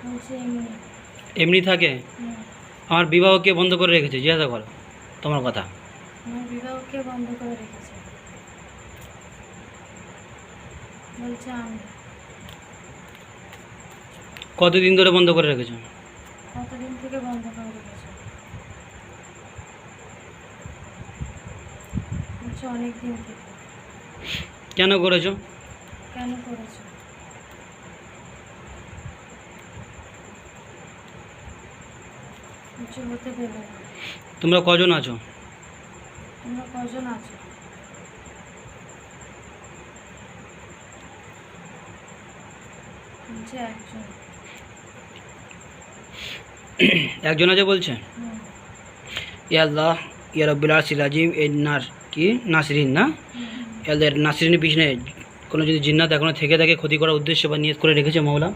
বলছে এমনি। এমনি থাকে? হুম। আমার বিবাহ কে বন্ধ করে রেখেছে জিজ্ঞাসা করো তোমার কথা। আমার বিবাহ কে বন্ধ করে রেখেছে? বলছে আমি। কতদিন ধরে বন্ধ করে রেখেছো? কতদিন থেকে বন্ধ করে রেখেছে? বলছে অনেক দিন থেকে। কেন করেছো? কেন করেছে? বলছে হতে দেবে না। তোমরা কজন আছো? তোমরা কজন আছো? বলছে একজন। একজন আছে বলছে? হুম। ইয়া আল্লাহ ইয়া রব্বিল আরশিল আজিম এই কি নাসরিন না? হুম। এদের নাসরিনের পিছনে কোনো যদি জিন্নাত এখনো থেকে থাকে ক্ষতি করার উদ্দেশ্য বা নিয়ত করে রেখেছে মাওলা